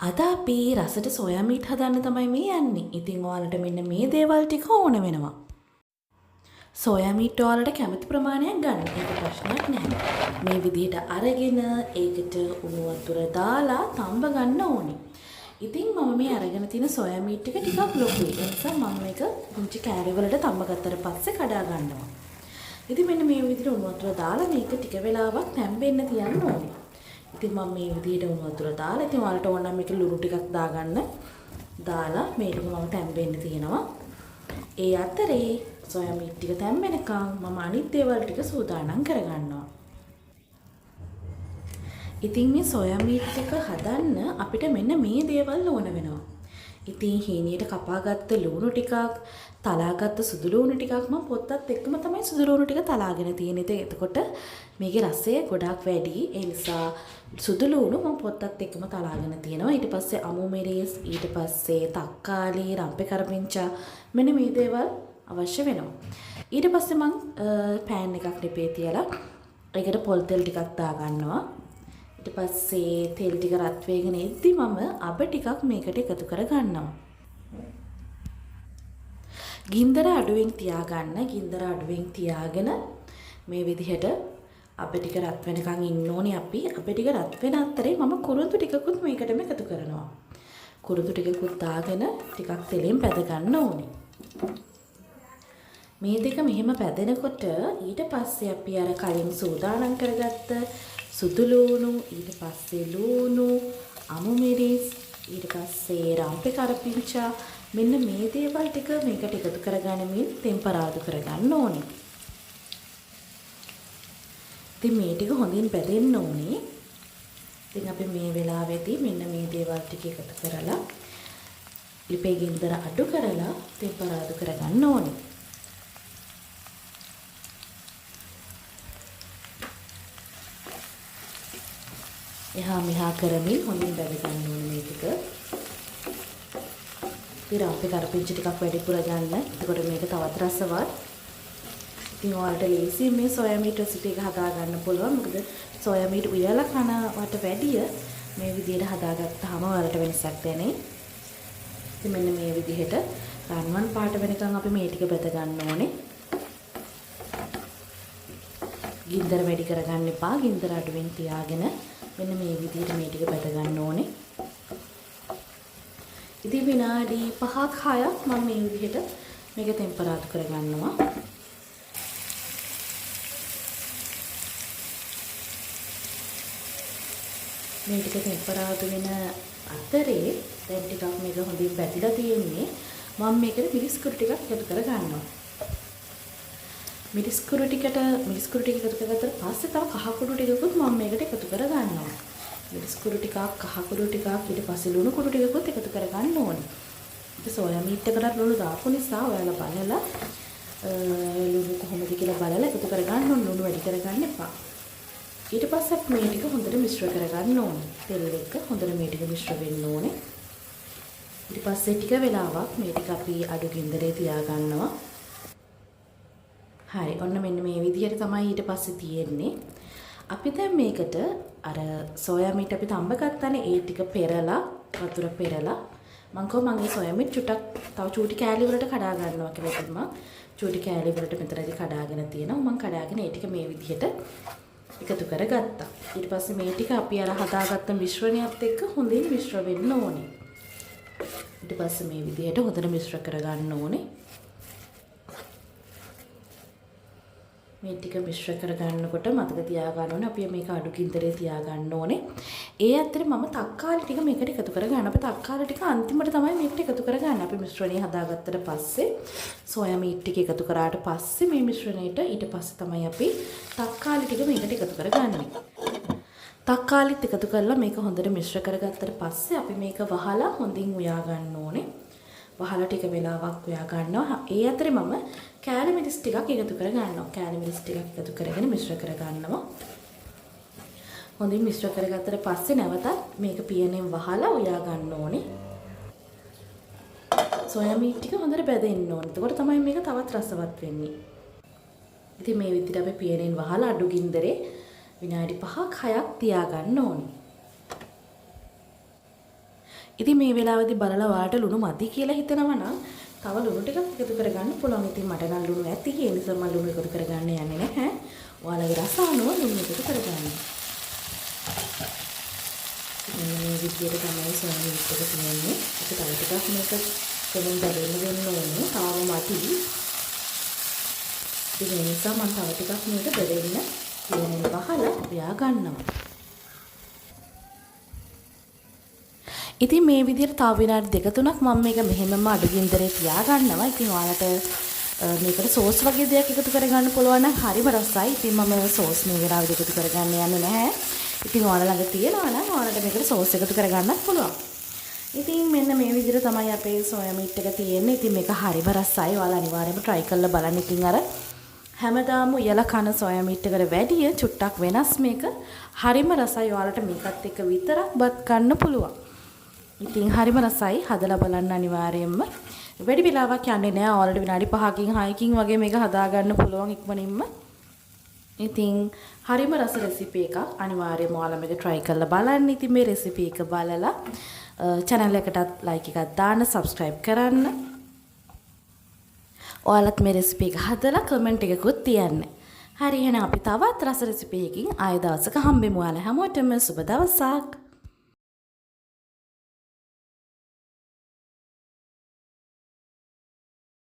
අද අපි රසට සොයා මීට් හදන්න තමයි මේ යන්නේ. ඉතින් ඔයාලට මෙන්න මේ දේවල් ටික ඕන වෙනවා. සොයා මීට් ඔයාලට කැමති ප්‍රමාණයක් ගන්න. ඒක ප්‍රශ්නයක් නැහැ. මේ විදිහට අරගෙන ඒකට උණු වතුර දාලා තඹ ගන්න ඕනේ. ඉතින් මම මේ අරගෙන තියෙන සොයා මීට් එක ටිකක් ලොකුයි. ඒ නිසා මම මේක පුංචි කෑලි වලට තඹ ගත්තට පස්සේ කඩා ගන්නවා. ඉතින් මෙන්න මේ විදිහට උණු වතුර දාලා මේක ටික වෙලාවක් තැම්බෙන්න තියන්න ඕනේ. ඉතින් මම මේ විදිහට උණු වතුර දාලා ඉතින් ඔයාලට ඕන නම් මේක ලුණු ටිකක් දාගන්න. දාලා මේක මම තැම්බෙන්න තියනවා. ඒ අතරේ සොයා මීට් ටික තැම්බෙනකම් මම අනිත් දේවල් ටික සූදානම් කරගන්නවා. ඉතින් මේ සොයා මීට් එක හදන්න අපිට මෙන්න මේ දේවල් ඕන වෙනවා. ඉතින් හීනියට කපාගත්ත ලුණු ටිකක්, තලාගත්ත සුදු ලුණු ටිකක් මම පොත්තත් එක්කම තමයි සුදු ලුණු ටික තලාගෙන තියෙන්නේ. ඉතින් එතකොට මේකේ රසය ගොඩක් වැඩි. ඒ නිසා සුදු ලුණු මම පොත්තත් එක්කම තලාගෙන තියෙනවා. ඊට පස්සේ අමු මිරිස්, ඊට පස්සේ තක්කාලි, රම්පේ කරපිංචා මෙන්න මේ දේවල් අවශ්‍ය වෙනවා. ඊට පස්සේ මම පෑන් එකක් ලිපේ තියලා ඒකට පොල් තෙල් ටිකක් දාගන්නවා. ඊට පස්සේ තෙල් ටික රත් වෙගෙන ඉද්දි මම අබ ටිකක් මේකට එකතු කර ගන්නවා. ගින්දර අඩුවෙන් තියාගන්න. ගින්දර අඩුවෙන් තියාගෙන මේ විදිහට අබ ටික රත් වෙනකන් ඉන්න ඕනේ අපි. අබ ටික රත් වෙන අතරේ මම කුරුඳු ටිකකුත් මේකටම එකතු කරනවා. කුරුඳු ටිකකුත් දාගෙන ටිකක් තෙලෙන් පැද ගන්න ඕනේ. මේ දෙක මෙහෙම පැදෙනකොට ඊට පස්සේ අපි අර කලින් සූදානම් කරගත්ත සුදු ලුණු, ඊට පස්සේ ලුණු, අමු මිරිස්, ඊට පස්සේ රම්පේ කරපිංචා මෙන්න මේ දේවල් ටික මේකට එකතු කරගනිමින් ටෙම්පරාදු කරගන්න ඕනේ. ඉතින් මේ ටික හොඳින් පැදෙන්න ඕනේ. ඉතින් අපි මේ වෙලාවේදී මෙන්න මේ දේවල් ටික එකතු කරලා ලිපේ ගින්දර අඩු කරලා ටෙම්පරාදු කරගන්න ඕනේ. එහා මෙහා කරමින් හොඳින් බැද ගන්න ඕනේ මේ ටික. ඉතින් අපේ කරපිංචා ටිකක් වැඩිපුර ගන්න. එතකොට මේක තවත් රසවත්. ඉතින් ඔයාලට ලේසියෙන් මේ සොයා මීට් රෙසිපි එක හදා ගන්න පුළුවන්. මොකද සොයා මීට් උයලා කනවට වැඩිය මේ විදිහට හදාගත්තාම ඔයාලට වෙනසක් දැනේ. ඉතින් මෙන්න මේ විදිහට රන්වන් පාට වෙනකන් අපි මේ ටික බැද ගන්න ඕනේ. ගින්දර වැඩි කරගන්න එපා. ගින්දර අඩුවෙන් තියාගෙන මෙන්න මේ විදිහට මේ ටික බැද ගන්න ඕනේ. ඉතින් විනාඩි 5ක් 6ක් මම මේ විදිහට මේක ටෙම්පරාදු කරගන්නවා. මේ ටික ටෙම්පරාදු වෙන අතරේ දැන් ටිකක් මේක හොඳින් බැදිලා තියෙන්නේ. මම මේකට මිරිස් කුරු ටිකක් එකතු කරගන්නවා. මිරිස් කුරු ටික එකතු කරගත්තට පස්සේ තව කහ කුරු ටිකකුත් මම මේකට එකතු කරගන්නවා. මිරිස් කුරු ටිකක්, කහ කුරු ටිකක්, ඊට පස්සේ ලුණු කුරු ටිකකුත් එකතු කරගන්න ඕනේ. ඉතින් සෝයා මීට් එකකට ලුණු දාපු නිසා ඔයාලා බලලා ලුණු කොහොමද කියලා බලලා එකතු කරගන්න ඕනේ. ලුණු වැඩි කරගන්න එපා. ඊට පස්සේ මේ ටික හොඳට මිශ්‍ර කරගන්න ඕනේ. තෙල් එක්ක හොඳට මේ ටික මිශ්‍ර වෙන්න ඕනේ. ඊට පස්සේ ටික වෙලාවක් මේ ටික අපි අඩු ගින්දරේ තියාගන්නවා. හරි. ඔන්න මෙන්න මේ විදිහට තමයි ඊට පස්සේ තියෙන්නේ. අපි දැන් මේකට අර සෝයා මීට් අපි තඹ ගත්තානේ ඒ ටික පෙරලා වතුර පෙරලා මගේ සෝයා මීට් චුටක් තව චූටි කෑලි වලට කඩා ගන්නවා කියලා ඉතින් මම චූටි කෑලි වලට මෙතනදී කඩාගෙන තියෙනවා. මම කඩාගෙන ඒ ටික මේ විදිහට එකතු කරගත්තා. ඊට පස්සේ මේ ටික අපි අර හදාගත්ත මිශ්‍රණයත් එක්ක හොඳින් මිශ්‍ර වෙන්න ඕනේ. ඊට පස්සේ මේ විදිහට හොඳට මිශ්‍ර කරගන්න ඕනේ. මේ ටික මිශ්‍ර කරගන්නකොට මතක තියාගන්න ඕනේ අපි මේක අඩු ගින්දරේ තියාගන්න ඕනේ. ඒ අතරේ මම තක්කාලි ටික මේකට එකතු කරගන්න. අපි තක්කාලි ටික අන්තිමට තමයි මේකට එකතු කරගන්න. අපි මිශ්‍රණය හදාගත්තට පස්සේ සෝයා මීට් ටික එකතු කරාට පස්සේ මේ මිශ්‍රණයට ඊට පස්සේ තමයි අපි තක්කාලි ටික මේකට එකතු කරගන්නේ. තක්කාලිත් එකතු කරලා මේක හොඳට මිශ්‍ර කරගත්තට පස්සේ අපි මේක වහලා හොඳින් උයා ගන්න ඕනේ. වහලා ටික වෙලාවක් උයා ගන්නවා. ඒ අතරේ මම කෑලි මිරිස් ටිකක් එකතු කර ගන්නවා. කෑලි මිරිස් ටිකක් එකතු කරගෙන මිශ්‍ර කර ගන්නවා. හොඳින් මිශ්‍ර කරගත්තට පස්සේ නැවතත් මේක පියනෙන් වහලා උයා ගන්න ඕනේ. සෝයා මීට් ටික හොඳට බැදෙන්න ඕනේ. එතකොට තමයි මේක තවත් රසවත් වෙන්නේ. ඉතින් මේ විදිහට අපි පියනෙන් වහලා අඩු ගින්දරේ විනාඩි 5ක් 6ක් තියාගන්න ඕනේ. ඉතින් මේ වෙලාවේදී බලලා ඔයාලට ලුණු මදි කියලා හිතනවා නම් තව ලුණු ටිකක් එකතු කරගන්න පුළුවන්. ඉතින් මට නම් ලුණු ඇති. ඒ නිසා මම ලුණු එකතු කරගන්න යන්නේ නැහැ. ඔයාලගේ රස අනුව ලුණු එකතු කරගන්න. මේ විදිහට තමයි සෝයා මීට් එක තියෙන්නේ. ඒක තව ටිකක් මේක කොහොමද බැලෙන්න වෙන්න ඕනේ. තාම මදි. ඉතින් ඒ නිසා මම තව ටිකක් මේක බෙදෙන්න කියන්නේ වහලා පියා ගන්නවා. ඉතින් මේ විදිහට තව විනාඩි දෙක තුනක් මම මේක මෙහෙමම අඩු ගින්දරේ තියා ගන්නවා. ඉතින් ඔයාලට මේකට සෝස් වගේ දෙයක් එකතු කරගන්න පුළුවන් නම් හරිම රසයි. ඉතින් මම සෝස් මේ වෙලාවෙදි එකතු කරගන්න යන්නේ නැහැ. ඉතින් ඔයාලා ළඟ තියෙනවා නම් ඔයාලට මේකට සෝස් එකතු කරගන්නත් පුළුවන්. ඉතින් මෙන්න මේ විදිහට තමයි අපේ සෝයා මීට් එක තියෙන්නේ. ඉතින් මේක හරිම රසයි. ඔයාලා අනිවාර්යයෙන්ම try කරලා බලන්න. ඉතින් අර හැමදාම උයලා කන සෝයා මීට් එකට වැඩිය චුට්ටක් වෙනස් මේක. හරිම රසයි. ඔයාලට මේකත් එක්ක විතරක් බත් කන්න පුළුවන්. ඉතින් හරිම රසයි. හදලා බලන්න අනිවාර්යයෙන්ම. වැඩි වෙලාවක් යන්නේ නැහැ. ඔයාලට විනාඩි 5කින් 6කින් වගේ මේක හදා ගන්න පුළුවන් ඉක්මනින්ම. ඉතින් හරිම රස රෙසිපි එකක්. අනිවාර්යයෙන්ම ඔයාලා මේක try කරලා බලන්න. ඉතින් මේ රෙසිපි එක බලලා channel එකටත් like එකක් දාන්න, subscribe කරන්න. ඔයාලත් මේ රෙසිපි එක හදලා comment එකකුත් තියන්න. හරි එහෙනම් අපි තවත් රස රෙසිපි එකකින් ආයෙ දවසක හම්බෙමු. ඔයාලා හැමෝටම සුබ දවසක්.